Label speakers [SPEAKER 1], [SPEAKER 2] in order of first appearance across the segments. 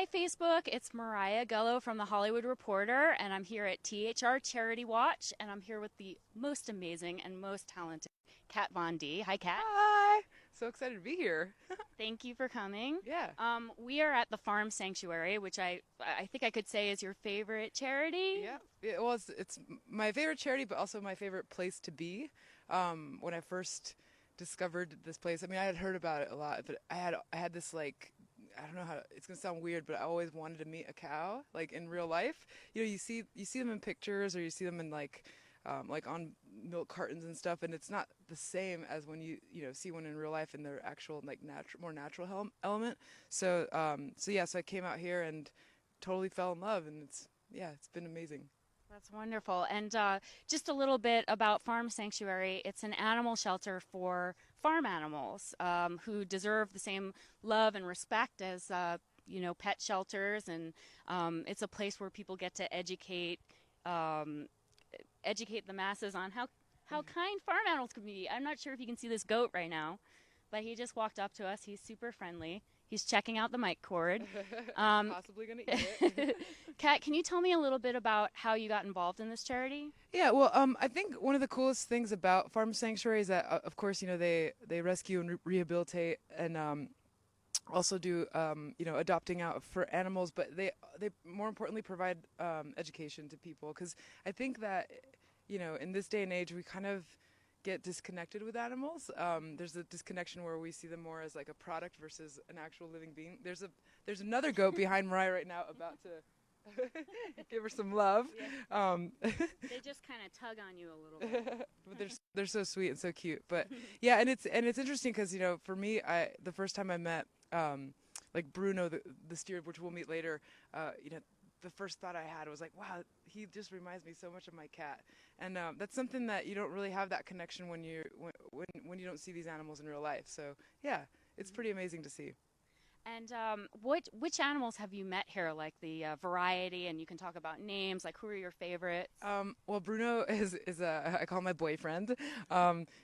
[SPEAKER 1] Hi, Facebook. It's Mariah Gullo from The Hollywood Reporter, and I'm here at THR Charity Watch, and I'm here with the most amazing and most talented Kat Von D. Hi, Kat.
[SPEAKER 2] Hi! So excited to be here.
[SPEAKER 1] Thank you for coming.
[SPEAKER 2] Yeah.
[SPEAKER 1] We are at the Farm Sanctuary, which I think I could say is your favorite charity.
[SPEAKER 2] Yeah. Well, it's my favorite charity, but also my favorite place to be. When I first discovered this place, I mean, I had heard about it a lot, but I had this like, I don't know how it's gonna sound weird, but I always wanted to meet a cow, like in real life. You see them in pictures, or you see them in like on milk cartons and stuff, and it's not the same as when you see one in real life in their actual like more natural element. So I came out here and totally fell in love, and it's been amazing.
[SPEAKER 1] That's wonderful. And just a little bit about Farm Sanctuary. It's an animal shelter for farm animals who deserve the same love and respect as pet shelters. And it's a place where people get to um, educate the masses on how kind farm animals can be. I'm not sure if you can see this goat right now, but he just walked up to us. He's super friendly. He's checking out the mic cord. Um,
[SPEAKER 2] Possibly gonna eat it.
[SPEAKER 1] Kat, can you tell me a little bit about how you got involved in this charity?
[SPEAKER 2] Yeah, well, I think one of the coolest things about farm sanctuary is that, of course, they rescue and rehabilitate, and also do adopting out for animals, but they more importantly provide education to people, because I think that in this day and age we kind of get disconnected with animals. There's a disconnection where we see them more as like a product versus an actual living being. There's another goat behind Mariah right now about to give her some love.
[SPEAKER 1] Yeah.
[SPEAKER 2] Um,
[SPEAKER 1] They just kind of tug on you a little bit.
[SPEAKER 2] but they're so sweet and so cute. But yeah, and it's interesting because for me, the first time I met like Bruno the steer, which we'll meet later, the first thought I had was like, wow, he just reminds me so much of my cat, and that's something that you don't really have that connection when you don't see these animals in real life. So yeah, it's pretty amazing to see.
[SPEAKER 1] And which animals have you met here? Like the variety, and you can talk about names. Like who are your favorites?
[SPEAKER 2] Well, Bruno is I call him my boyfriend.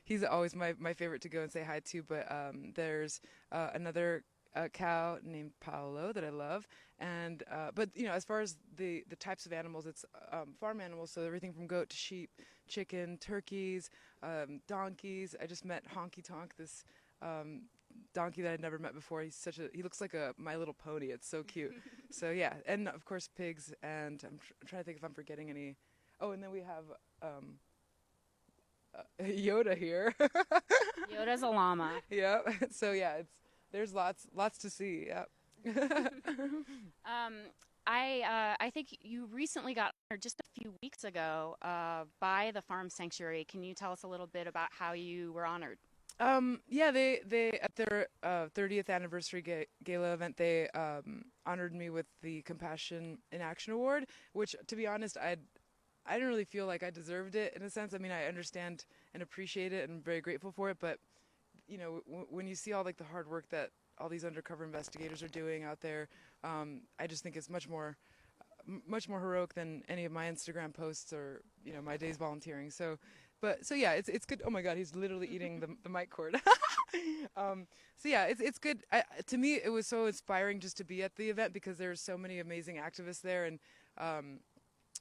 [SPEAKER 2] He's always my favorite to go and say hi to. But there's another cow named Paolo that I love, and but as far as the types of animals, it's farm animals, so everything from goat to sheep, chicken, turkeys, donkeys. I just met Honky Tonk, this um, donkey that I'd never met before. He looks like a My Little Pony. It's so cute. So yeah, and of course pigs, and I'm trying to think if I'm forgetting any. Oh, and then we have Yoda here.
[SPEAKER 1] Yoda's a llama.
[SPEAKER 2] Yeah. So yeah, there's lots to see. Yeah.
[SPEAKER 1] Um, I think you recently got honored just a few weeks ago by the Farm Sanctuary. Can you tell us a little bit about how you were honored?
[SPEAKER 2] Yeah, they at their 30th anniversary gala event, they honored me with the Compassion in Action Award, which, to be honest, I didn't really feel like I deserved it in a sense. I mean, I understand and appreciate it, and I'm very grateful for it. But when you see all like the hard work that all these undercover investigators are doing out there, I just think it's much more heroic than any of my Instagram posts or my days volunteering. So yeah, it's good. Oh my God, he's literally eating the mic cord. So yeah, it's good. To me, it was so inspiring just to be at the event because there's so many amazing activists there, and um,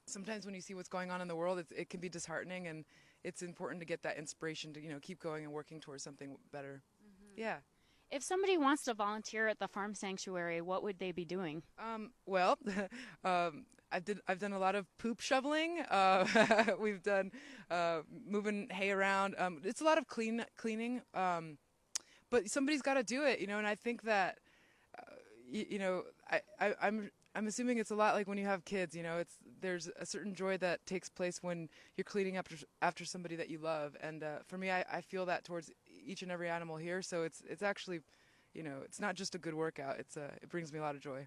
[SPEAKER 2] sometimes when you see what's going on in the world, it can be disheartening, and it's important to get that inspiration to keep going and working towards something better. Yeah.
[SPEAKER 1] If somebody wants to volunteer at the Farm Sanctuary, what would they be doing?
[SPEAKER 2] Well, I've done a lot of poop shoveling. We've done moving hay around. It's a lot of cleaning. But somebody's got to do it, and I think that I'm assuming it's a lot like when you have kids. There's a certain joy that takes place when you're cleaning up after somebody that you love, and for me, I feel that towards each and every animal here. So it's actually, it's not just a good workout. It brings me a lot of joy.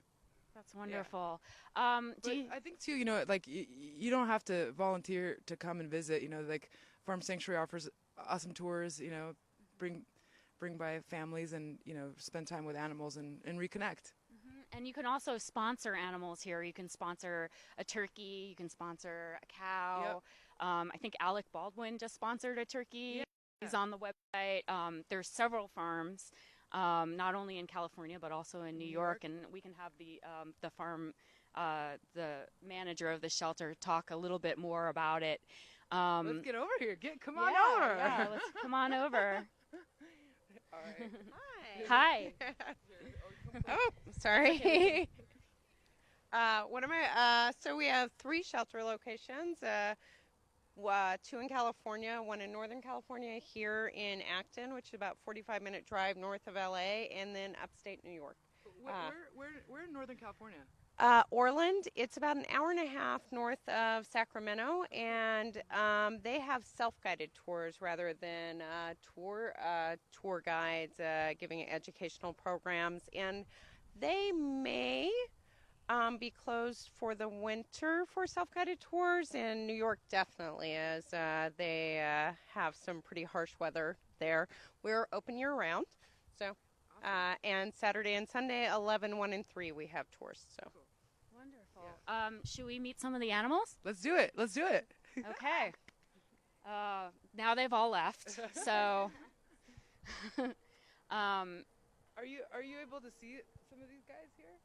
[SPEAKER 1] That's
[SPEAKER 2] Yeah.
[SPEAKER 1] wonderful. Do
[SPEAKER 2] But
[SPEAKER 1] you,
[SPEAKER 2] I think too, like you don't have to volunteer to come and visit. Like Farm Sanctuary offers awesome tours. Bring bring by families and spend time with animals and reconnect.
[SPEAKER 1] and you can also sponsor animals here. You can sponsor a turkey. You can sponsor a
[SPEAKER 2] Yep.
[SPEAKER 1] cow. I think Alec Baldwin just sponsored a turkey.
[SPEAKER 2] Yeah.
[SPEAKER 1] He's on the website. There's several farms. not only in California but also in New York. And we can have the manager of the shelter talk a little bit more about it.
[SPEAKER 2] Let's get over here. Come on
[SPEAKER 1] Yeah,
[SPEAKER 2] over.
[SPEAKER 1] yeah, let's come on over.
[SPEAKER 2] All right.
[SPEAKER 1] Hi.
[SPEAKER 3] Oh, sorry. What am I? So we have 3 shelter locations. Two in California, one in Northern California, here in Acton, which is about 45-minute drive north of LA, and then upstate New York.
[SPEAKER 2] Where in Northern California?
[SPEAKER 3] Orland, it's about an hour and a half north of Sacramento, and they have self-guided tours rather than tour guides giving educational programs, and they may be closed for the winter for self-guided tours, and New York definitely is. They have some pretty harsh weather there. We're open year-round, so and Saturday and Sunday, 11, 1, and 3, we have tours. So.
[SPEAKER 1] Wonderful. Should we meet some of the animals?
[SPEAKER 2] Let's do it.
[SPEAKER 1] Okay. Now they've all left. So,
[SPEAKER 2] Are you able to see some of these guys here?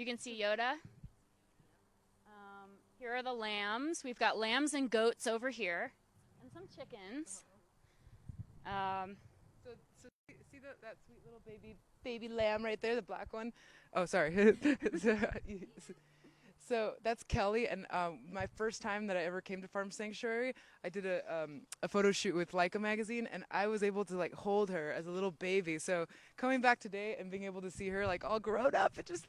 [SPEAKER 1] you can see Yoda. Here are the lambs. We've got lambs and goats over here, and some chickens.
[SPEAKER 2] So see that sweet little baby lamb right there, the black one. Oh, sorry. So that's Kelly, and my first time that I ever came to Farm Sanctuary, I did a photo shoot with Leica magazine, and I was able to like hold her as a little baby. So coming back today and being able to see her like all grown up, it just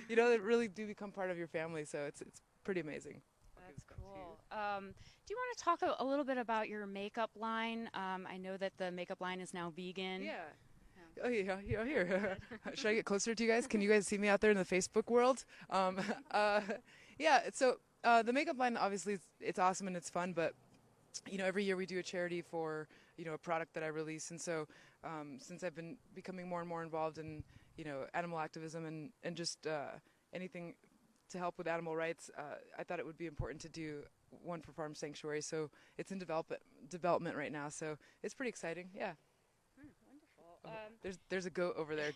[SPEAKER 2] it really do become part of your family. So it's pretty amazing.
[SPEAKER 1] That's cool. Do you want to talk a little bit about your makeup line? I know that the makeup line is now vegan.
[SPEAKER 2] Yeah. Oh, yeah, here. Should I get closer to you guys? Can you guys see me out there in the Facebook world? Yeah, so the makeup line, obviously, it's awesome and it's fun, but, every year we do a charity for, a product that I release. And so since I've been becoming more and more involved in, animal activism and just anything to help with animal rights, I thought it would be important to do one for Farm Sanctuary. So it's in development right now. So it's pretty exciting. Yeah. There's a goat over there.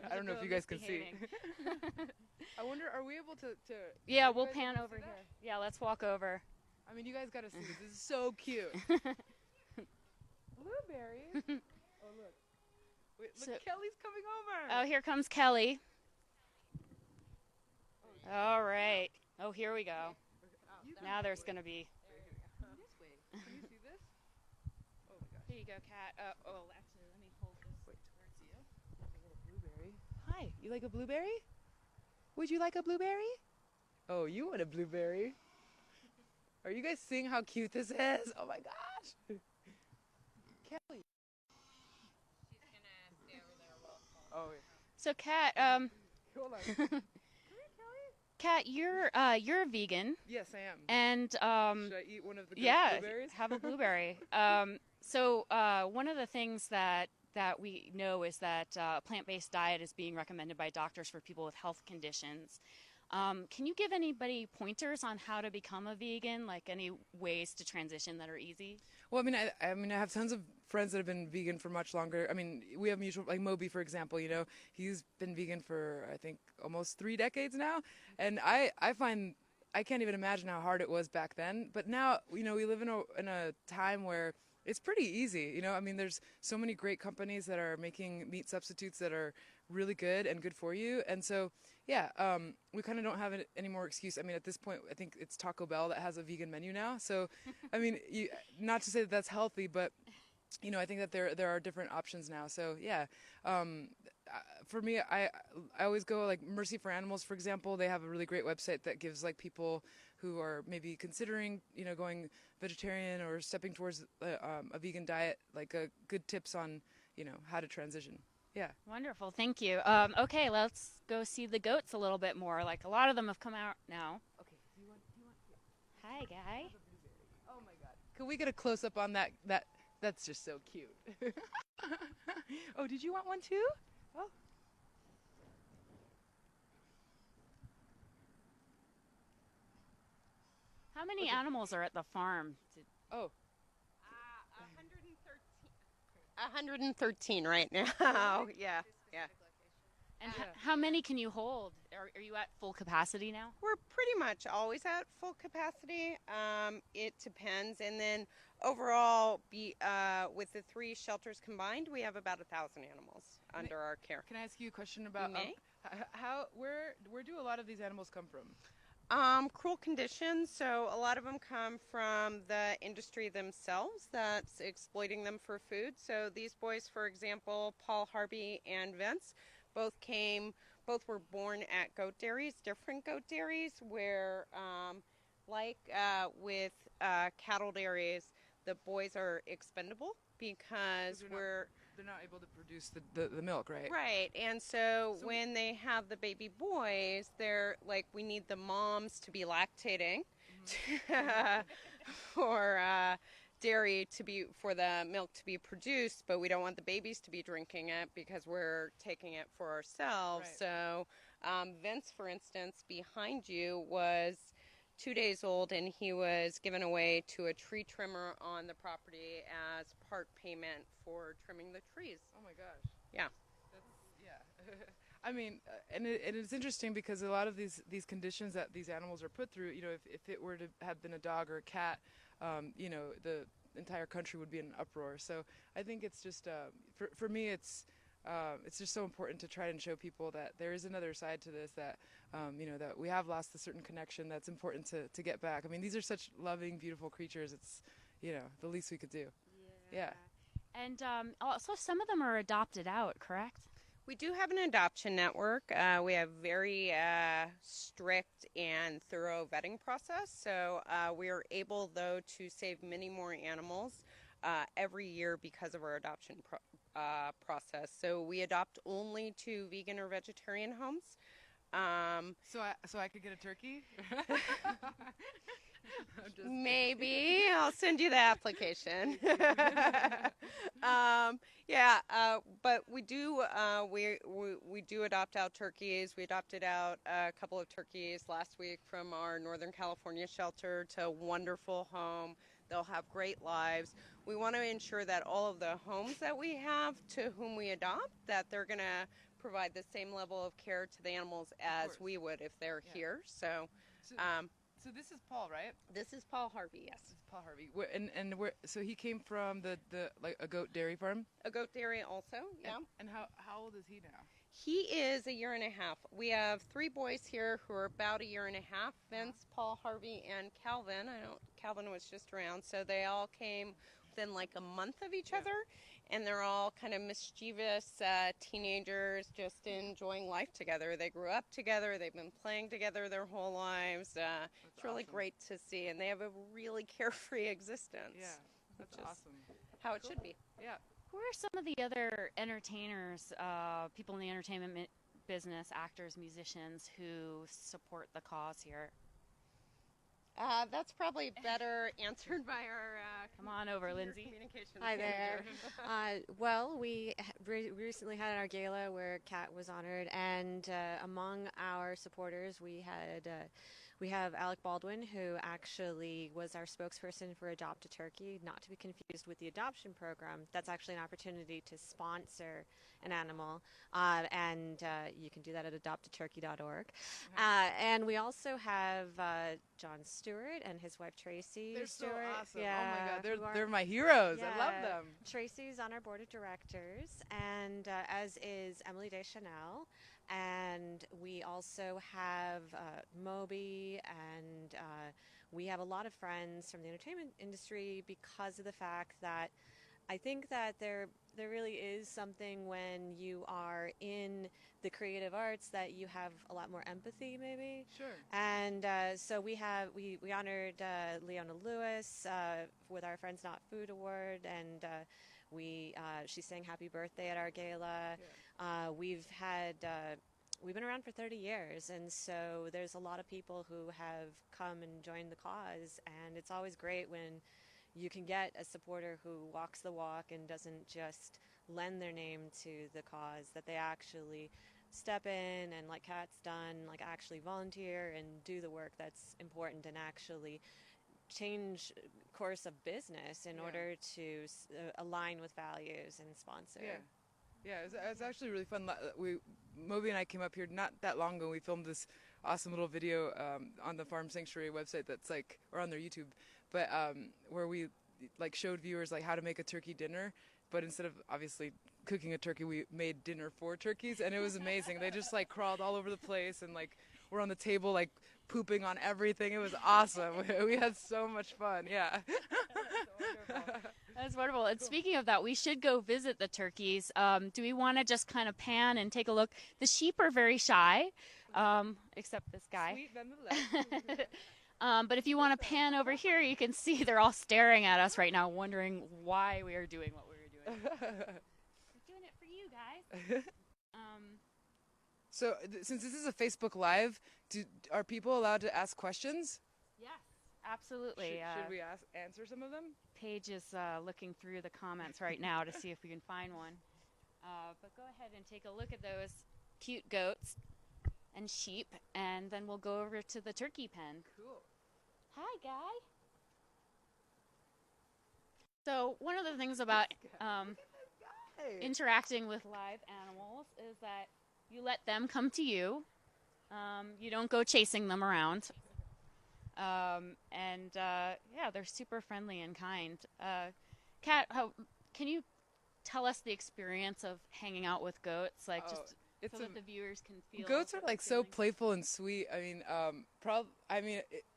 [SPEAKER 2] I don't know if you guys can see. I wonder, are we able to
[SPEAKER 1] Yeah, we'll pan over here. Yeah, let's walk over.
[SPEAKER 2] I mean, you guys got to see this. This is so cute. Blueberry. Oh, look. Wait, look, Kelly's coming over.
[SPEAKER 1] Oh, here comes Kelly. All right. Oh, here we go. Now there's going to be...
[SPEAKER 2] Can you see this? Oh, my gosh.
[SPEAKER 1] Here you go, Kat. Actually, let me hold this towards you.
[SPEAKER 2] Blueberry. Hi, you like a blueberry? Would you like a blueberry? Oh, you want a blueberry? Are you guys seeing how cute this is? Oh my gosh. Kelly.
[SPEAKER 3] She's going to stay over there.
[SPEAKER 2] Oh, wait.
[SPEAKER 1] So, Kat,
[SPEAKER 2] Hold on. Come here, Kelly.
[SPEAKER 1] Kat, you're a vegan.
[SPEAKER 2] Yes, I am.
[SPEAKER 1] And
[SPEAKER 2] Should I eat one of the blueberries?
[SPEAKER 1] have a blueberry. So one of the things that we know is that a plant-based diet is being recommended by doctors for people with health conditions. Can you give anybody pointers on how to become a vegan, like any ways to transition that are easy?
[SPEAKER 2] Well, I have tons of friends that have been vegan for much longer. I mean, we have mutual, like Moby, for example, he's been vegan for, I think, almost 3 decades now. And I find, I can't even imagine how hard it was back then. But now, we live in a time where it's pretty easy. I mean, there's so many great companies that are making meat substitutes that are really good and good for you. And so, yeah, we kind of don't have any more excuse. I mean, at this point, I think it's Taco Bell that has a vegan menu now. So, I mean, not to say that that's healthy, but, I think that there are different options now. So, yeah, for me, I always go, like, Mercy for Animals, for example. They have a really great website that gives, like, people who are maybe considering, going vegetarian or stepping towards a vegan diet, like, good tips on, how to transition. Yeah.
[SPEAKER 1] Wonderful. Thank you. Okay, let's go see the goats a little bit more. Like, a lot of them have come out now.
[SPEAKER 2] Okay. Do you want?
[SPEAKER 1] Hi, guy.
[SPEAKER 2] Oh my God. Could we get a close up on that? That's just so cute. Oh, did you want one too? Oh.
[SPEAKER 1] How many animals are at the farm?
[SPEAKER 2] Oh.
[SPEAKER 3] 113 right now. Yeah, yeah.
[SPEAKER 1] And
[SPEAKER 2] Yeah.
[SPEAKER 1] how many can you hold? Are you at full capacity now?
[SPEAKER 3] We're pretty much always at full capacity. It depends, and then overall, with the 3 shelters combined, we have about 1,000 animals under our care.
[SPEAKER 2] Can I ask you a question about
[SPEAKER 3] May?
[SPEAKER 2] where do a lot of these animals come from?
[SPEAKER 3] Cruel conditions. So a lot of them come from the industry themselves that's exploiting them for food. So these boys, for example, Paul Harvey and Vince, both were born at goat dairies, different goat dairies, where, with cattle dairies, the boys are expendable because
[SPEAKER 2] They're not able to produce the milk, right?
[SPEAKER 3] Right, and so
[SPEAKER 2] So-
[SPEAKER 3] when they have the baby boys, they're like, we need the moms to be lactating for dairy for the milk to be produced, but we don't want the babies to be drinking it because we're taking it for ourselves.
[SPEAKER 2] Right.
[SPEAKER 3] So Vince, for instance, behind you was 2 days old, and he was given away to a tree trimmer on the property as part payment for trimming the trees.
[SPEAKER 2] Oh my gosh.
[SPEAKER 3] Yeah.
[SPEAKER 2] Yeah. I mean, and it's interesting because a lot of these conditions that these animals are put through, if it were to have been a dog or a cat, the entire country would be in an uproar. So I think it's just, for me, it's just so important to try and show people that there is another side to this, that, that we have lost a certain connection that's important to get back. I mean, these are such loving, beautiful creatures. It's, the least we could do. Yeah.
[SPEAKER 1] And also, some of them are adopted out, correct?
[SPEAKER 3] We do have an adoption network. We have very strict and thorough vetting process. So we are able, though, to save many more animals every year because of our adoption process. So we adopt only to vegan or vegetarian homes.
[SPEAKER 2] So I could get a turkey? I'm just
[SPEAKER 3] Maybe I'll send you the application. But we do we do adopt out turkeys. We adopted out a couple of turkeys last week from our Northern California shelter to a wonderful home. They'll have great lives. We want to ensure that all of the homes that we have to whom we adopt, that they're going to provide the same level of care to the animals as
[SPEAKER 2] course.
[SPEAKER 3] we would if they're
[SPEAKER 2] Yeah.
[SPEAKER 3] here. So
[SPEAKER 2] So this is Paul, right?
[SPEAKER 3] this is Paul Harvey, yes.
[SPEAKER 2] This is Paul Harvey. So he came from the like a goat dairy farm.
[SPEAKER 3] A goat dairy also, yeah.
[SPEAKER 2] And how old is he now?
[SPEAKER 3] He is a year and a half. We have 3 boys here who are about a year and a half, Vince, Paul Harvey, and Calvin. Calvin was just around, so they all came within like a month of each other, and they're all kind of mischievous teenagers just enjoying life together. They grew up together. They've been playing together their whole lives. It's really
[SPEAKER 2] awesome.
[SPEAKER 3] great to see, and they have a really carefree existence.
[SPEAKER 2] Yeah, that's
[SPEAKER 3] Which is
[SPEAKER 2] awesome.
[SPEAKER 3] how it should be.
[SPEAKER 2] Yeah.
[SPEAKER 1] Who are some of the other entertainers, people in the entertainment business, actors, musicians who support the cause here?
[SPEAKER 3] That's probably better answered by our
[SPEAKER 1] Come on over,
[SPEAKER 3] senior
[SPEAKER 1] Lindsay.
[SPEAKER 3] communications
[SPEAKER 4] Hi there.
[SPEAKER 3] manager.
[SPEAKER 4] Well, we recently had our gala where Kat was honored, and among our supporters, we have Alec Baldwin, who actually was our spokesperson for Adopt a Turkey, not to be confused with the adoption program. That's actually an opportunity to sponsor an animal, and you can do that at adoptaturkey.org. And we also have Jon Stewart and his wife Tracy
[SPEAKER 2] They're so
[SPEAKER 4] Stewart.
[SPEAKER 2] awesome.
[SPEAKER 4] Yeah,
[SPEAKER 2] Oh my God,
[SPEAKER 4] who are-
[SPEAKER 2] they're my heroes. I love
[SPEAKER 4] Yeah.
[SPEAKER 2] them.
[SPEAKER 4] Tracy's on our board of directors, and as is Emily Deschanel. And we also have Moby, and we have a lot of friends from the entertainment industry because of the fact that I think that there really is something when you are in the creative arts that you have a lot more empathy, maybe.
[SPEAKER 2] Sure.
[SPEAKER 4] And so we honored Leona Lewis with our Friends Not Food Award, and she sang Happy Birthday at our gala.
[SPEAKER 2] Yeah.
[SPEAKER 4] We've been around for 30 years, and so there's a lot of people who have come and joined the cause, and it's always great when you can get a supporter who walks the walk and doesn't just lend their name to the cause, that they actually step in and, like Kat's done, like actually volunteer and do the work that's important and actually change course of business in
[SPEAKER 2] Yeah.
[SPEAKER 4] order to align with values and sponsor.
[SPEAKER 2] Yeah, it's actually really fun. Moby and I came up here not that long ago. We filmed this awesome little video on the Farm Sanctuary website that's like, or on their YouTube, but where we like showed viewers like how to make a turkey dinner. But instead of obviously cooking a turkey, we made dinner for turkeys, and it was amazing. They just like crawled all over the place and like were on the table like pooping on everything. It was awesome. We had so much fun. Yeah.
[SPEAKER 1] That's wonderful. And speaking of that, we should go visit the turkeys. Do we want to just kind of pan and take a look? The sheep are very shy, except this guy.
[SPEAKER 2] Sweet nonetheless.
[SPEAKER 1] But if you want to pan over here, you can see they're all staring at us right now, wondering why we are doing what we were doing. We're doing it for you guys.
[SPEAKER 2] So, since this is a Facebook Live, are people allowed to ask questions?
[SPEAKER 1] Yes, absolutely.
[SPEAKER 2] Should we answer some of them?
[SPEAKER 1] Paige is looking through the comments right now to see if we can find one. But go ahead and take a look at those cute goats and sheep, and then we'll go over to the turkey pen.
[SPEAKER 2] Cool.
[SPEAKER 1] Hi, Guy. So one of the things about interacting with live animals is that you let them come to you. You don't go chasing them around. Yeah, they're super friendly and kind. Kat, can you tell us the experience of hanging out with goats? Like, just so that the viewers can feel.
[SPEAKER 2] Goats are like so playful and sweet. I mean,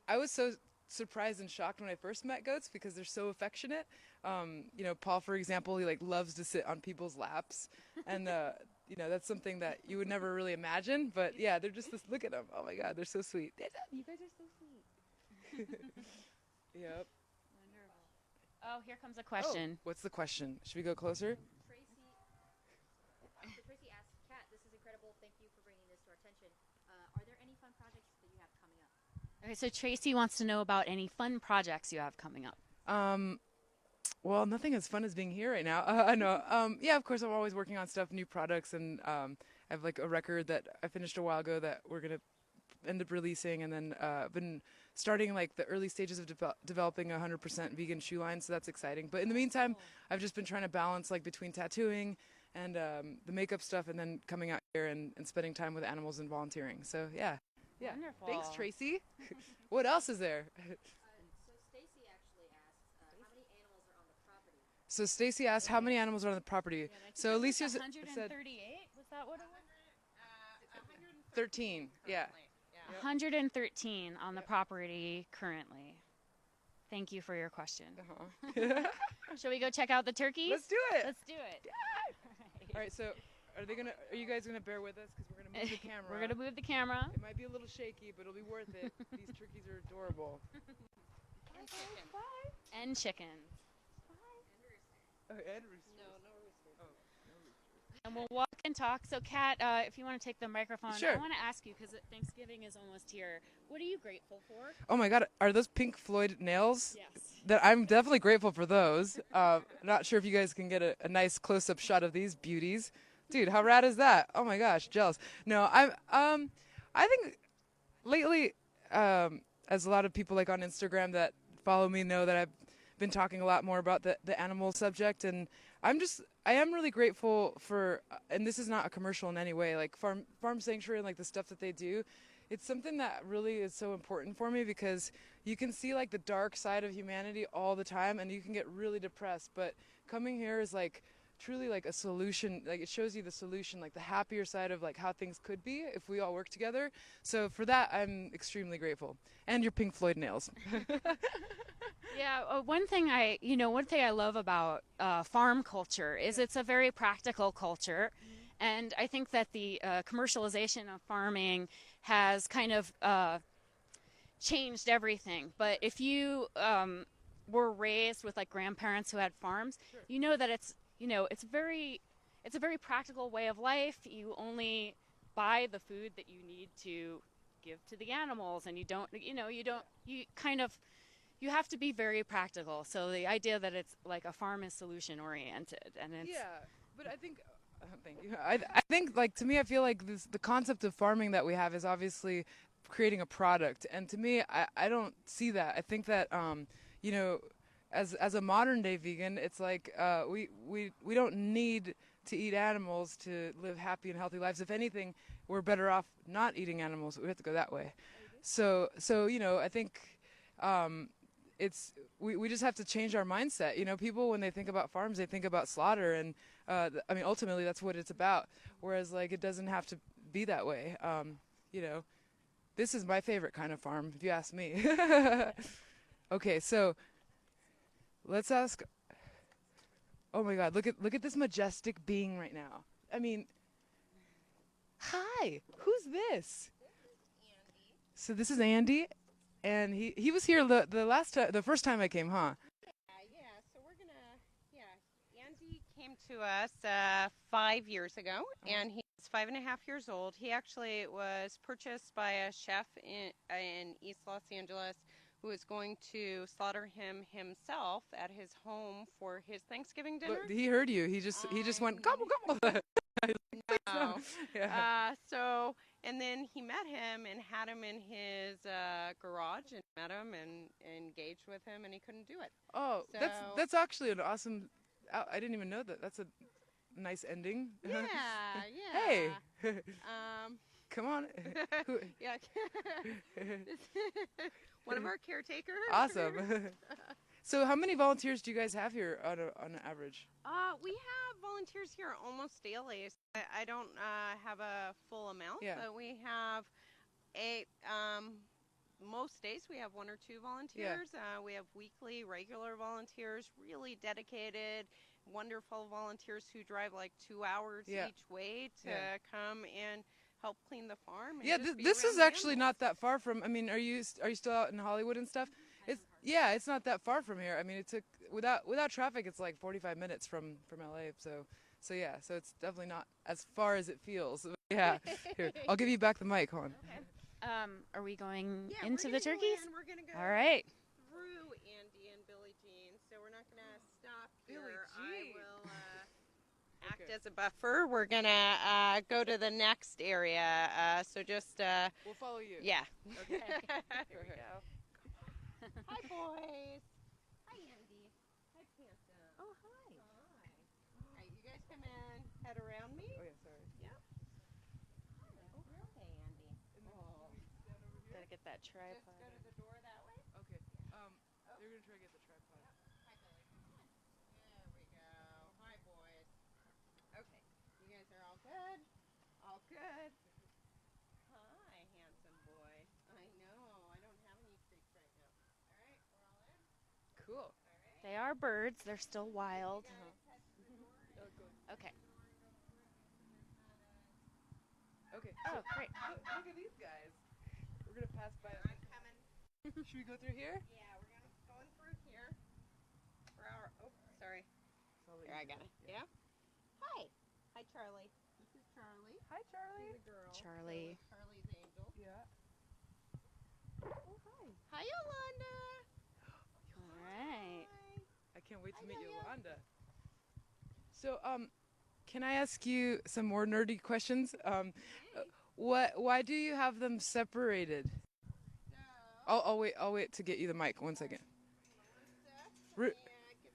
[SPEAKER 2] I was so surprised and shocked when I first met goats because they're so affectionate. You know, Paul, for example, he like loves to sit on people's laps, and you know, that's something that you would never really imagine. But yeah, they're just this. Look at them! Oh my God, they're so sweet. You guys are so sweet. Yep.
[SPEAKER 1] Wonderful. Oh, here comes a question.
[SPEAKER 2] What's the question? Should we go closer?
[SPEAKER 5] Tracy asks, Kat, this is incredible. Thank you for bringing this to our attention. Are there any fun projects that you have coming up?
[SPEAKER 1] Okay, so Tracy wants to know about any fun projects you have coming up.
[SPEAKER 2] Well, nothing as fun as being here right now. I know. Yeah, of course, I'm always working on stuff, new products, and I have like a record that I finished a while ago that we're gonna end up releasing, and then I've been starting like the early stages of developing a 100% vegan shoe line, so that's exciting. But in the meantime, I've just been trying to balance like between tattooing and the makeup stuff, and then coming out here and spending time with animals and volunteering. So yeah.
[SPEAKER 1] Wonderful.
[SPEAKER 2] Thanks, Tracy. What else is there?
[SPEAKER 5] So Stacy actually asks, how many animals are on the property?
[SPEAKER 2] So Stacy asked how many animals are on the property. So Alicia said
[SPEAKER 1] 138. Was that what it was?
[SPEAKER 2] 13. Yeah.
[SPEAKER 1] 113 on the property currently. Thank you for your question.
[SPEAKER 2] Uh-huh.
[SPEAKER 1] Shall we go check out the turkeys?
[SPEAKER 2] Let's do it.
[SPEAKER 1] Let's do it.
[SPEAKER 2] All right. So are you guys gonna bear with us because we're gonna move the camera?
[SPEAKER 1] We're gonna move the camera.
[SPEAKER 2] It might be a little shaky, but it'll be worth it. These turkeys are adorable.
[SPEAKER 1] And chickens.
[SPEAKER 2] Oh, and roosters.
[SPEAKER 1] And we'll walk and talk. So, Kat, if you want to take the microphone,
[SPEAKER 2] Sure.
[SPEAKER 1] I want to ask you, because Thanksgiving is almost here, what are you grateful for?
[SPEAKER 2] Oh my God, are those Pink Floyd nails?
[SPEAKER 1] Yes.
[SPEAKER 2] That I'm definitely grateful for those. Not sure if you guys can get a nice close-up shot of these beauties. Dude, how rad is that? Oh my gosh, jealous. No, I think lately, as a lot of people like on Instagram that follow me know that I've been talking a lot more about the animal subject, and I am really grateful for, and this is not a commercial in any way, like Farm Sanctuary and like the stuff that they do. It's something that really is so important for me because you can see like the dark side of humanity all the time and you can get really depressed, but coming here is like truly like a solution. Like it shows you the solution, like the happier side of like how things could be if we all work together. So for that, I'm extremely grateful. And your Pink Floyd nails.
[SPEAKER 1] Yeah, one thing I love about farm culture is it's a very practical culture, and I think that the commercialization of farming has kind of changed everything. But if you were raised with like grandparents who had farms, you know that it's a very practical way of life. You only buy the food that you need to give to the animals, and you have to be very practical. So the idea that it's like a farm is solution oriented, and it's
[SPEAKER 2] but I think thank you. I think like to me, I feel like the concept of farming that we have is obviously creating a product. And to me, I don't see that. I think that you know, as a modern day vegan, it's like we don't need to eat animals to live happy and healthy lives. If anything, we're better off not eating animals. We have to go that way. So you know, I think we just have to change our mindset. You know, people when they think about farms, they think about slaughter, and I mean, ultimately that's what it's about. Whereas like it doesn't have to be that way. You know, this is my favorite kind of farm, if you ask me. Okay, so let's ask. Oh my God, look at this majestic being right now. I mean, hi, who's this? So this is Andy, and he was here the first time I came, huh?
[SPEAKER 3] Yeah. So we're gonna, Andy came to us 5 years ago, and he's 5.5 years old. He actually was purchased by a chef in East Los Angeles who is going to slaughter him himself at his home for his Thanksgiving dinner.
[SPEAKER 2] But he heard you. He just went gobble gobble.
[SPEAKER 3] No.
[SPEAKER 2] Yeah.
[SPEAKER 3] So, and then he met him and had him in his garage and met him and engaged with him, and he couldn't do it.
[SPEAKER 2] Oh,
[SPEAKER 3] So-
[SPEAKER 2] that's actually an awesome. I didn't even know that. That's a nice ending.
[SPEAKER 3] Yeah.
[SPEAKER 2] Hey,
[SPEAKER 3] Um,
[SPEAKER 2] come on. Who-
[SPEAKER 3] yeah. One of our caretakers.
[SPEAKER 2] Awesome. So, how many volunteers do you guys have here on average?
[SPEAKER 3] We have volunteers here almost daily. I don't have a full amount,
[SPEAKER 2] Yeah.
[SPEAKER 3] but we have most days we have 1 or 2 volunteers. We have weekly regular volunteers, really dedicated, wonderful volunteers who drive like 2 hours
[SPEAKER 2] Yeah.
[SPEAKER 3] each way to
[SPEAKER 2] Yeah.
[SPEAKER 3] come and help clean the farm. And
[SPEAKER 2] Yeah,
[SPEAKER 3] just be
[SPEAKER 2] this
[SPEAKER 3] around
[SPEAKER 2] is
[SPEAKER 3] the
[SPEAKER 2] actually
[SPEAKER 3] animals.
[SPEAKER 2] not that far from. I mean, are you still out in Hollywood and stuff? It's not that far from here. I mean, it took without traffic, it's like 45 minutes from LA. So yeah, so it's definitely not as far as it feels. Yeah, here, I'll give you back the mic, hon.
[SPEAKER 1] Are we going
[SPEAKER 3] Yeah,
[SPEAKER 1] into
[SPEAKER 3] we're
[SPEAKER 1] the
[SPEAKER 3] gonna go
[SPEAKER 1] turkeys?
[SPEAKER 3] in, we're gonna go
[SPEAKER 1] All right.
[SPEAKER 3] through Andy and Billie Jean, so we're not gonna stop
[SPEAKER 2] Billie
[SPEAKER 3] here.
[SPEAKER 2] Jean.
[SPEAKER 3] I will act as a buffer. We're gonna go to the next area. So just
[SPEAKER 2] We'll follow you.
[SPEAKER 3] yeah.
[SPEAKER 2] Okay.
[SPEAKER 3] Here we go. Hi boys. Hi Andy. Hi Panta.
[SPEAKER 5] Oh, hi.
[SPEAKER 3] Hi. All right, you guys come in. Head around me.
[SPEAKER 2] Oh yeah, sorry.
[SPEAKER 5] Okay, Andy.
[SPEAKER 3] Oh.
[SPEAKER 1] Gotta get that
[SPEAKER 3] Just
[SPEAKER 1] tripod.
[SPEAKER 3] go to the door that way.
[SPEAKER 2] Okay. They're gonna try to get the tripod.
[SPEAKER 3] Hi, Billy. There we go. Hi, boys. Okay. You guys are all good? All good? Hi, handsome boy. I know. I don't have any treats right now. All right. We're all in?
[SPEAKER 2] Cool.
[SPEAKER 3] All right.
[SPEAKER 1] They are birds. They're still wild. Okay.
[SPEAKER 2] Okay.
[SPEAKER 1] Oh, great.
[SPEAKER 2] Look at these guys. We're gonna pass by.
[SPEAKER 3] I'm coming.
[SPEAKER 2] Should we go through here?
[SPEAKER 3] Yeah, we're going through here. For our, sorry. Here, I got it. Yeah? Hi. Hi, Charlie. This is Charlie.
[SPEAKER 2] Hi, Charlie.
[SPEAKER 3] She's a girl.
[SPEAKER 2] Yeah.
[SPEAKER 3] Charlie's
[SPEAKER 1] Charlie.
[SPEAKER 3] angel. Oh, hi. Hi, Yolanda.
[SPEAKER 1] All right.
[SPEAKER 3] Hi.
[SPEAKER 2] I can't wait to
[SPEAKER 3] I
[SPEAKER 2] meet
[SPEAKER 3] know you.
[SPEAKER 2] Yolanda. So, can I ask you some more nerdy questions? Why do you have them separated?
[SPEAKER 3] So,
[SPEAKER 2] I'll wait to get you the mic. 1 second. Ru-
[SPEAKER 3] get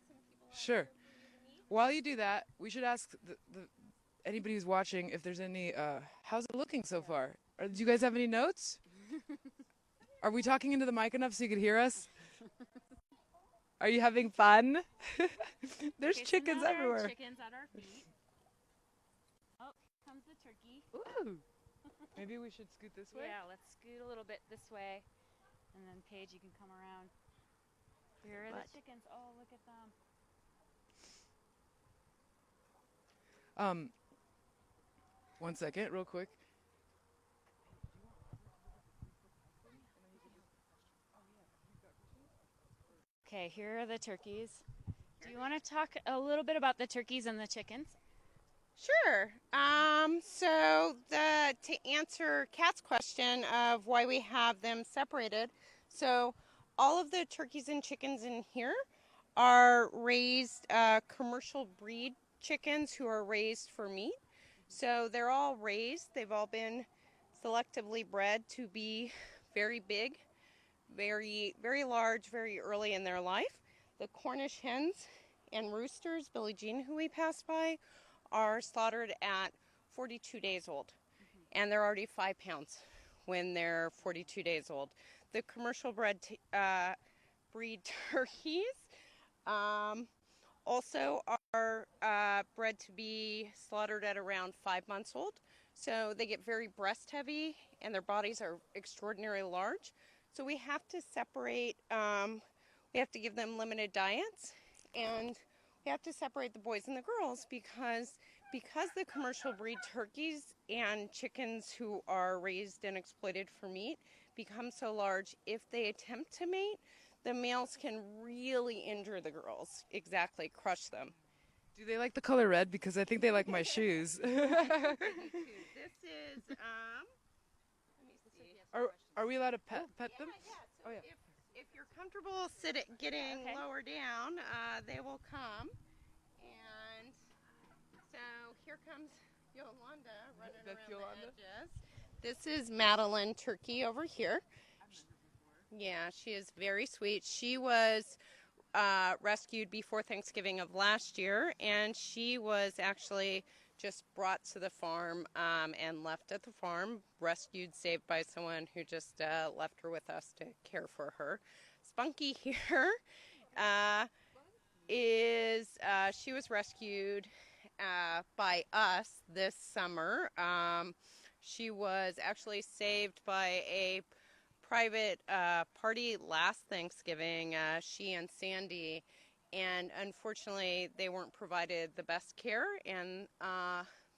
[SPEAKER 3] some people out
[SPEAKER 2] Sure.
[SPEAKER 3] here for you to meet.
[SPEAKER 2] While you do that, we should ask anybody who's watching if there's any. How's it looking so far? Do you guys have any notes? Are we talking into the mic enough so you can hear us? Are you having fun? There's
[SPEAKER 1] Okay, so
[SPEAKER 2] chickens
[SPEAKER 1] now there are
[SPEAKER 2] everywhere.
[SPEAKER 1] Chickens at our feet. Oh, here comes the turkey.
[SPEAKER 2] Ooh. Maybe we should scoot this way.
[SPEAKER 1] Yeah, let's scoot a little bit this way. And then Paige, you can come around. Here are
[SPEAKER 3] What?
[SPEAKER 1] the chickens. Oh, look at them.
[SPEAKER 2] 1 second, real quick.
[SPEAKER 1] Okay, here are the turkeys. Do you want to talk a little bit about the turkeys and the chickens?
[SPEAKER 3] Sure. So to answer Kat's question of why we have them separated, so all of the turkeys and chickens in here are raised commercial breed chickens who are raised for meat. So they're all raised. They've all been selectively bred to be very big, very, very large, very early in their life. The Cornish hens and roosters, Billie Jean, who we passed by, are slaughtered at 42 days old, and they're already 5 pounds when they're 42 days old. The commercial breed turkeys also are bred to be slaughtered at around 5 months old. So they get very breast heavy and their bodies are extraordinarily large. So we have to separate, we have to give them limited diets, and we have to separate the boys and the girls because the commercial breed turkeys and chickens who are raised and exploited for meat become so large, if they attempt to mate, the males can really injure the girls, exactly, crush them.
[SPEAKER 2] Do they like the color red? Because I think they like my shoes.
[SPEAKER 3] This is, let me see.
[SPEAKER 2] Are we allowed to pet them?
[SPEAKER 3] Yeah. So
[SPEAKER 2] Oh, yeah.
[SPEAKER 3] if you're comfortable getting
[SPEAKER 1] Okay.
[SPEAKER 3] lower down, they will come. And so here comes Yolanda running
[SPEAKER 2] That's
[SPEAKER 3] around
[SPEAKER 2] Yolanda?
[SPEAKER 3] the edges. This is Madeline Turkey over here. Yeah, she is very sweet. She was rescued before Thanksgiving of last year, and she was actually just brought to the farm and left at the farm, rescued, saved by someone who just left her with us to care for her. Spunky here she was rescued by us this summer. She was actually saved by a private party last Thanksgiving, she and Sandy, and unfortunately they weren't provided the best care, and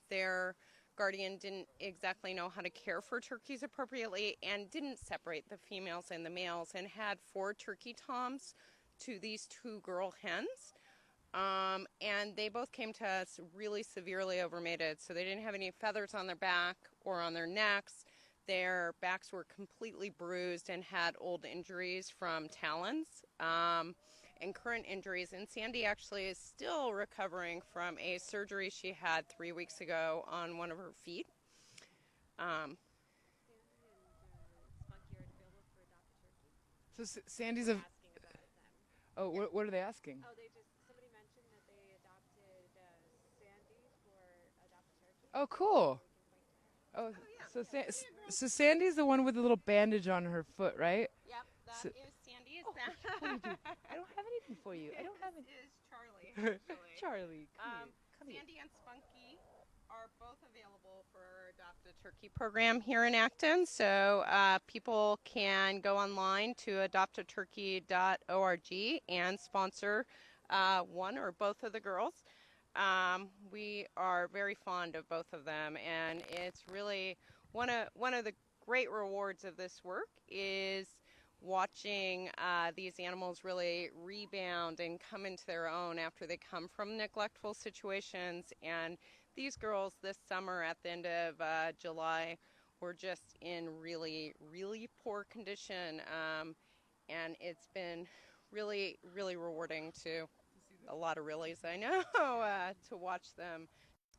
[SPEAKER 3] their guardian didn't exactly know how to care for turkeys appropriately and didn't separate the females and the males, and had 4 turkey toms to these 2 girl hens. And they both came to us really severely overmated, so they didn't have any feathers on their back or on their necks. Their backs were completely bruised and had old injuries from talons and current injuries. And Sandy actually is still recovering from a surgery she had 3 weeks ago on one of her feet.
[SPEAKER 2] So Sandy's a. Oh, what are they asking?
[SPEAKER 4] Oh, somebody mentioned that they adopted Sandy for Adopt a Turkey.
[SPEAKER 2] Oh, cool. Oh, so Sandy's the one with the little bandage on her foot, right?
[SPEAKER 3] Yep, that
[SPEAKER 2] So-
[SPEAKER 3] is Sandy. Is
[SPEAKER 2] I don't have anything for you. I don't have
[SPEAKER 3] This is Charlie, actually.
[SPEAKER 2] Charlie, come here.
[SPEAKER 3] Sandy and Spunky are both available for our Adopt a Turkey program here in Acton. So people can go online to adoptaturkey.org and sponsor one or both of the girls. We are very fond of both of them, and it's really one of the great rewards of this work is watching these animals really rebound and come into their own after they come from neglectful situations. And these girls this summer at the end of July were just in really, really poor condition, and it's been really, really rewarding to a lot of reallys, I know, to watch them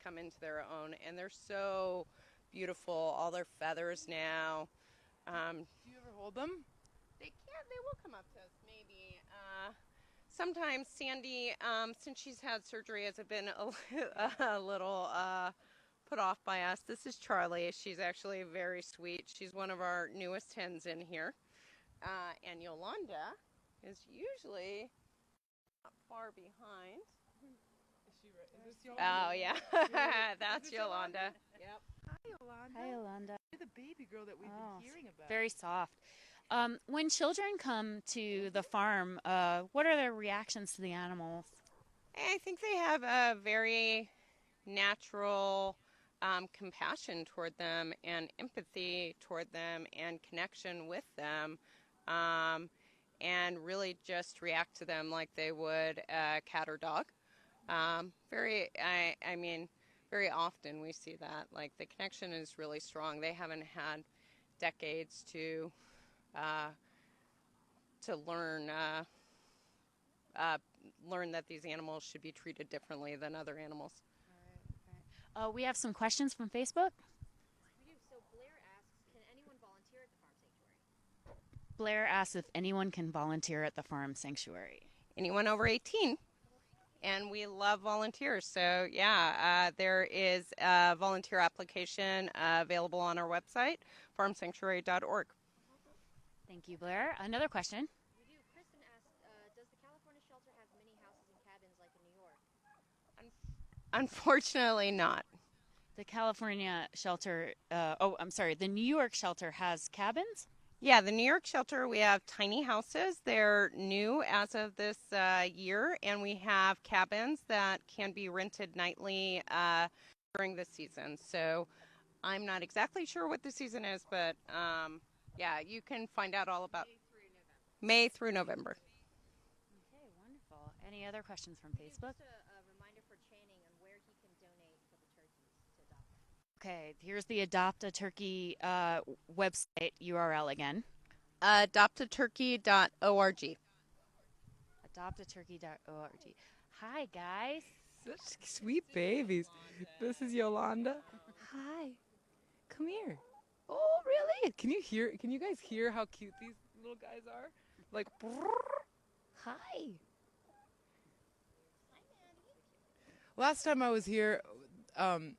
[SPEAKER 3] come into their own. And they're so beautiful, all their feathers now.
[SPEAKER 2] Do you ever hold them?
[SPEAKER 3] They will come up to us, maybe. Sometimes Sandy, since she's had surgery, has been a little put off by us. This is Charlie. She's actually very sweet. She's one of our newest hens in here. And Yolanda is usually not far behind.
[SPEAKER 2] Is this Yolanda?
[SPEAKER 3] Oh, yeah. That's Yolanda. Yep.
[SPEAKER 2] Hi, Yolanda.
[SPEAKER 1] Hi, Yolanda.
[SPEAKER 2] You're the baby girl that we've
[SPEAKER 1] Oh,
[SPEAKER 2] been hearing about.
[SPEAKER 1] Very soft. When children come to the farm, what are their reactions to the animals?
[SPEAKER 3] I think they have a very natural compassion toward them and empathy toward them and connection with them, and really just react to them like they would a cat or dog. Very often we see that. Like, the connection is really strong. They haven't had decades to learn that these animals should be treated differently than other animals.
[SPEAKER 1] We have some questions from Facebook.
[SPEAKER 5] We do. So Blair asks,
[SPEAKER 1] Blair asks if anyone can volunteer at the farm sanctuary.
[SPEAKER 3] Anyone over 18. And we love volunteers. So, yeah, there is a volunteer application available on our website, farmsanctuary.org.
[SPEAKER 1] Thank you, Blair. Another question.
[SPEAKER 5] We do. Kristen asked, does the California shelter have mini houses and cabins like in New York?
[SPEAKER 3] Unfortunately, not.
[SPEAKER 1] The California shelter, the New York shelter has cabins?
[SPEAKER 3] Yeah, the New York shelter, we have tiny houses. They're new as of this year, and we have cabins that can be rented nightly during the season. So I'm not exactly sure what the season is, but yeah, you can find out all about May through November.
[SPEAKER 1] Okay, wonderful. Any other questions from Facebook?
[SPEAKER 5] Just a reminder for Channing on where he can donate for the turkeys to adopt them.
[SPEAKER 1] Okay, here's the Adopt a Turkey website URL again.
[SPEAKER 3] Adoptaturkey.org.
[SPEAKER 1] Adoptaturkey.org. Hi, guys.
[SPEAKER 2] Such sweet babies. This is Yolanda. Hi. Come here. Oh, really? Can you guys hear how cute these little guys are? Like, hi. Last time I was here,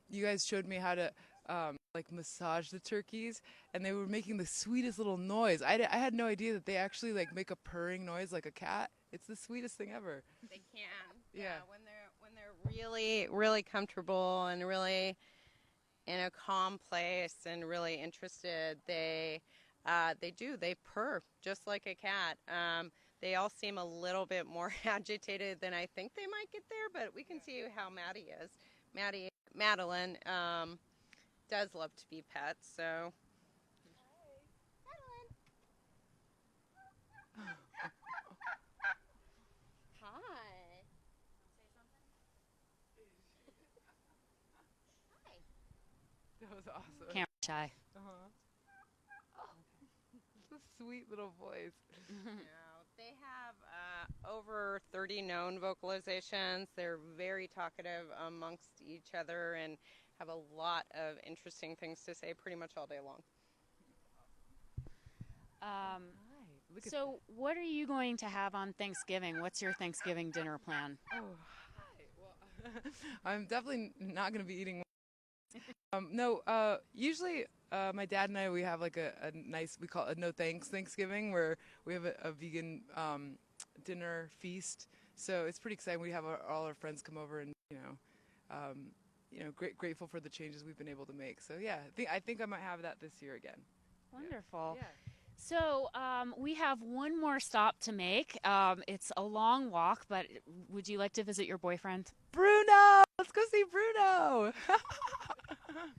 [SPEAKER 2] you guys showed me how to like massage the turkeys, and they were making the sweetest little noise. I had no idea that they actually like make a purring noise like a cat. It's the sweetest thing ever.
[SPEAKER 3] They can.
[SPEAKER 2] Yeah.
[SPEAKER 3] When they're really, really comfortable and really in a calm place and really interested, they purr just like a cat. They all seem a little bit more agitated than I think they might get there, but we can see how Maddie is. Madeline does love to be pets, so. Hi.
[SPEAKER 2] That was awesome.
[SPEAKER 1] Camera shy.
[SPEAKER 2] It's a sweet little voice.
[SPEAKER 3] They have over 30 known vocalizations. They're very talkative amongst each other and have a lot of interesting things to say pretty much all day long.
[SPEAKER 2] Look at
[SPEAKER 1] So, what are you going to have on Thanksgiving? What's your Thanksgiving dinner plan?
[SPEAKER 2] Oh, hi. Well, I'm definitely not going to be eating. No, usually my dad and I, we have like a nice, we call it a no thanks Thanksgiving, where we have a vegan dinner feast. So it's pretty exciting. We have all our friends come over, and grateful for the changes we've been able to make. So yeah, I think I might have that this year again.
[SPEAKER 1] Wonderful.
[SPEAKER 2] Yeah.
[SPEAKER 1] So, we have one more stop to make. It's a long walk, but would you like to visit your boyfriend?
[SPEAKER 2] Bruno, let's go see Bruno.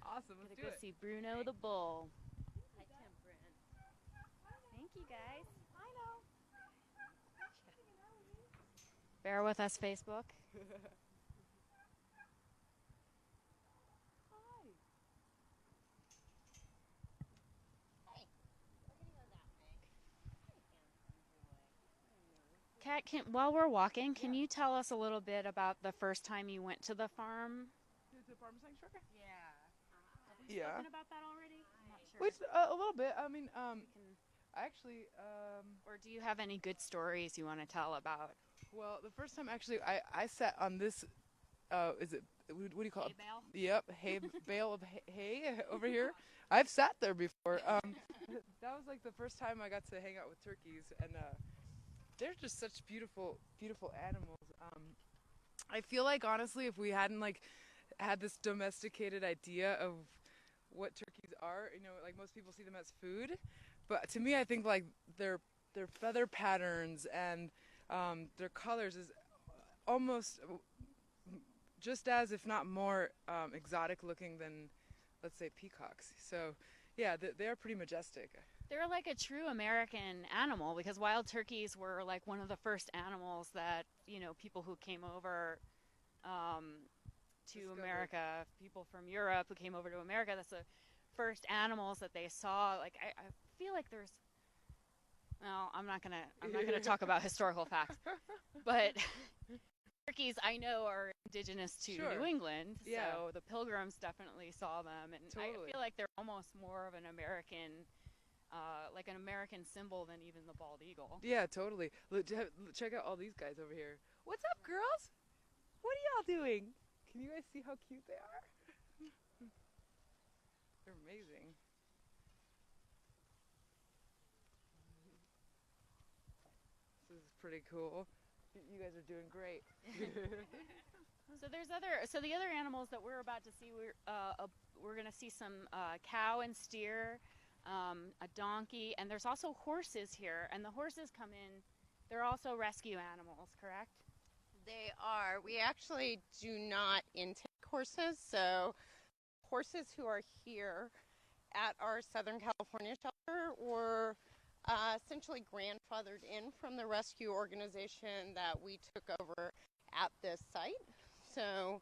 [SPEAKER 2] Awesome, let's
[SPEAKER 1] Gonna
[SPEAKER 2] do
[SPEAKER 1] go
[SPEAKER 2] it.
[SPEAKER 1] see Bruno the bull. Thank you, guys. I know. Bear with us, Facebook. Kat, while we're walking, can you tell us a little bit about the first time you went to the farm?
[SPEAKER 2] To the farm sanctuary?
[SPEAKER 1] Have we
[SPEAKER 2] Yeah.
[SPEAKER 1] spoken about that already? I'm not sure.
[SPEAKER 2] Which a little bit. I mean, I actually,
[SPEAKER 1] Or do you have any good stories you want to tell about?
[SPEAKER 2] well, the first time actually, I sat on this. Is it? What do you call it?
[SPEAKER 1] Hay bale?
[SPEAKER 2] Yep, hay bale of hay over here. I've sat there before. That was like the first time I got to hang out with turkeys, and they're just such beautiful, beautiful animals. I feel like honestly, if we hadn't like had this domesticated idea of what turkeys are, like most people see them as food, but to me, I think like their feather patterns and their colors is almost just as, if not more, exotic looking than, let's say, peacocks. So, yeah, they are pretty majestic.
[SPEAKER 1] They're like a true American animal because wild turkeys were like one of the first animals that, people who came over to
[SPEAKER 2] Discovered.
[SPEAKER 1] America, people from Europe who came over to America, that's the first animals that they saw. Like, I feel like there's, well, I'm not gonna talk about historical facts, but turkeys I know are indigenous to
[SPEAKER 2] Sure.
[SPEAKER 1] New England,
[SPEAKER 2] Yeah.
[SPEAKER 1] so the Pilgrims definitely saw them, and I
[SPEAKER 2] Totally.
[SPEAKER 1] feel like they're almost more of an American like an American symbol than even the bald eagle.
[SPEAKER 2] Yeah, totally. Look, check out all these guys over here. What's up, girls? What are y'all doing? Can you guys see how cute they are? They're amazing. This is pretty cool. You guys are doing great.
[SPEAKER 1] So the other animals that we're about to see, we're going to see some cow and steer, a donkey, and there's also horses here. And the horses come in. They're also rescue animals, correct?
[SPEAKER 3] They are. We actually do not intake horses, so horses who are here at our Southern California shelter were essentially grandfathered in from the rescue organization that we took over at this site. So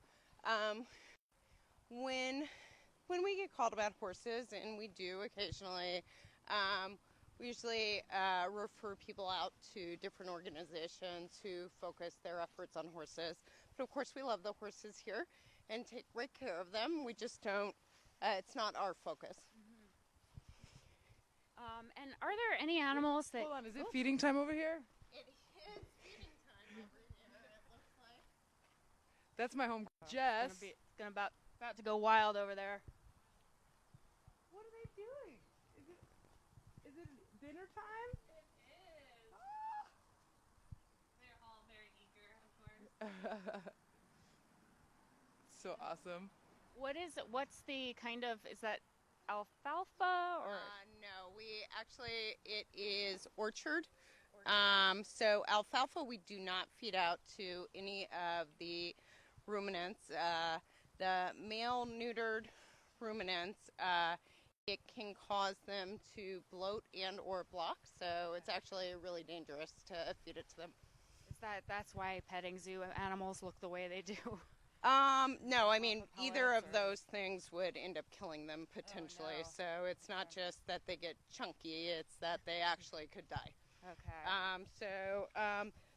[SPEAKER 3] when we get called about horses, and we do occasionally, we usually refer people out to different organizations who focus their efforts on horses. But of course, we love the horses here and take great care of them. We just don't, it's not our focus.
[SPEAKER 1] And are there any animals that...
[SPEAKER 2] Hold on, is it feeding time over here?
[SPEAKER 3] It is feeding time over here, it looks like.
[SPEAKER 2] That's my home. Jess.
[SPEAKER 1] It's gonna about to go wild over there.
[SPEAKER 2] What are they doing? Is it dinner time?
[SPEAKER 1] It is. They're all very eager, of course.
[SPEAKER 2] So awesome.
[SPEAKER 1] What's the kind of, is that alfalfa or?
[SPEAKER 3] No, it is orchard. So alfalfa we do not feed out to any of the ruminants. The male neutered ruminants, it can cause them to bloat and or block. So it's actually really dangerous to feed it to them.
[SPEAKER 1] That's why petting zoo animals look the way they do?
[SPEAKER 3] No, I mean,
[SPEAKER 1] Alpha
[SPEAKER 3] either of
[SPEAKER 1] pellets or-
[SPEAKER 3] those things would end up killing them potentially.
[SPEAKER 1] no.
[SPEAKER 3] So it's not just that they get chunky, it's that they actually could die.
[SPEAKER 1] Okay.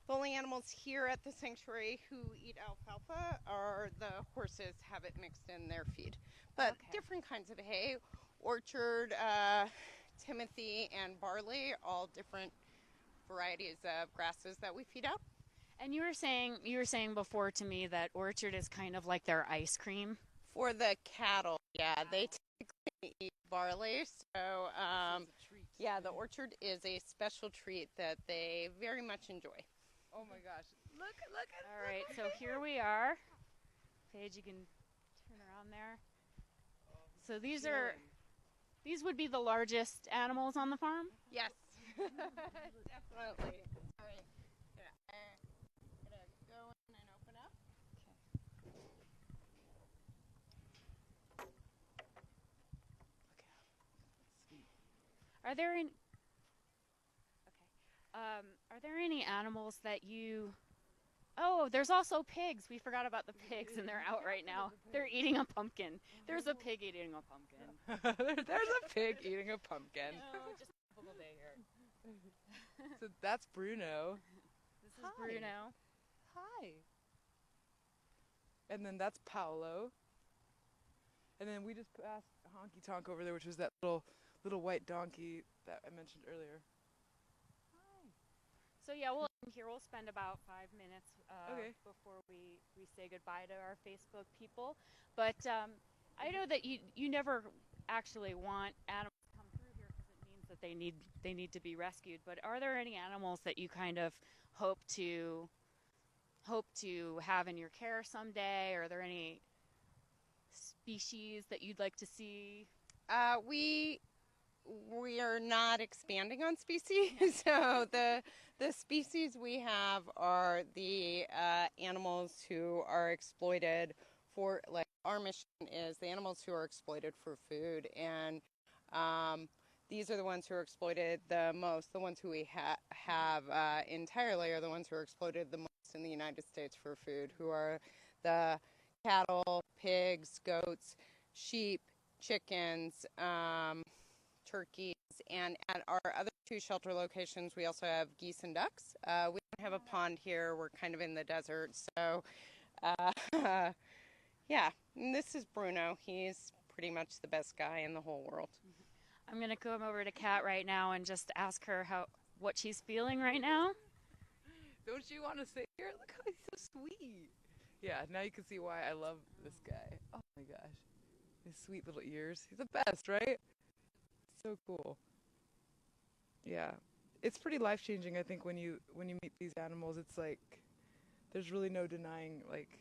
[SPEAKER 3] The only animals here at the sanctuary who eat alfalfa are the horses, have it mixed in their feed. But
[SPEAKER 1] Okay.
[SPEAKER 3] different kinds of hay, orchard, timothy, and barley, all different varieties of grasses that we feed out.
[SPEAKER 1] And you were saying before to me that orchard is kind of like their ice cream.
[SPEAKER 3] For the cattle, yeah, they typically eat barley. So, yeah, the orchard is a special treat that they very much enjoy.
[SPEAKER 2] Oh my gosh. Look at
[SPEAKER 1] All right, so here we are. Paige, you can turn around there. So these would be the largest animals on the farm?
[SPEAKER 3] Yes, definitely. All right, I'm gonna go in and open up.
[SPEAKER 1] Are there any are there any animals that you Oh, there's also pigs. We forgot about the pigs and they're out right now. They're eating a pumpkin. There's a pig eating a pumpkin.
[SPEAKER 2] There's a pig eating a pumpkin.
[SPEAKER 1] No, just a typical day here.
[SPEAKER 2] So that's Bruno.
[SPEAKER 1] This is
[SPEAKER 2] Hi.
[SPEAKER 1] Bruno.
[SPEAKER 2] Hi. And then that's Paolo. And then we just passed Honky Tonk over there, which was that little white donkey that I mentioned earlier.
[SPEAKER 1] So yeah, we'll spend about 5 minutes
[SPEAKER 2] Okay.
[SPEAKER 1] before we say goodbye to our Facebook people. But I know that you never actually want animals to come through here because it means that they need to be rescued. But are there any animals that you kind of hope to have in your care someday? Are there any species that you'd like to see?
[SPEAKER 3] We are not expanding on species. So the species we have are the animals who are exploited for, like, our mission is the animals who are exploited for food, and these are the ones who are exploited the most. The ones who we have entirely are the ones who are exploited the most in the United States for food, who are the cattle, pigs, goats, sheep, chickens, turkeys, and at our other two shelter locations, we also have geese and ducks. We don't have a pond here. We're kind of in the desert. So, yeah, and this is Bruno. He's pretty much the best guy in the whole world.
[SPEAKER 1] I'm going to come over to Kat right now and just ask her what she's feeling right now.
[SPEAKER 2] Don't you want to sit here? Look how he's so sweet. Yeah, now you can see why I love this guy. Oh my gosh. His sweet little ears. He's the best, right? So cool. Yeah. It's pretty life-changing, I think, when you meet these animals. It's like there's really no denying like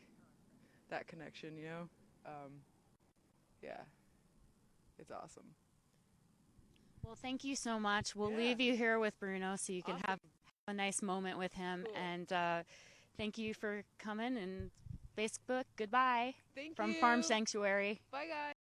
[SPEAKER 2] that connection, you know? Yeah. It's awesome.
[SPEAKER 1] Well, thank you so much. We'll
[SPEAKER 2] Yeah.
[SPEAKER 1] leave you here with Bruno so you can
[SPEAKER 2] Awesome.
[SPEAKER 1] have a nice moment with him.
[SPEAKER 2] Cool.
[SPEAKER 1] And thank you for coming. And Facebook, goodbye
[SPEAKER 2] Thank
[SPEAKER 1] from
[SPEAKER 2] you.
[SPEAKER 1] Farm Sanctuary.
[SPEAKER 2] Bye, guys.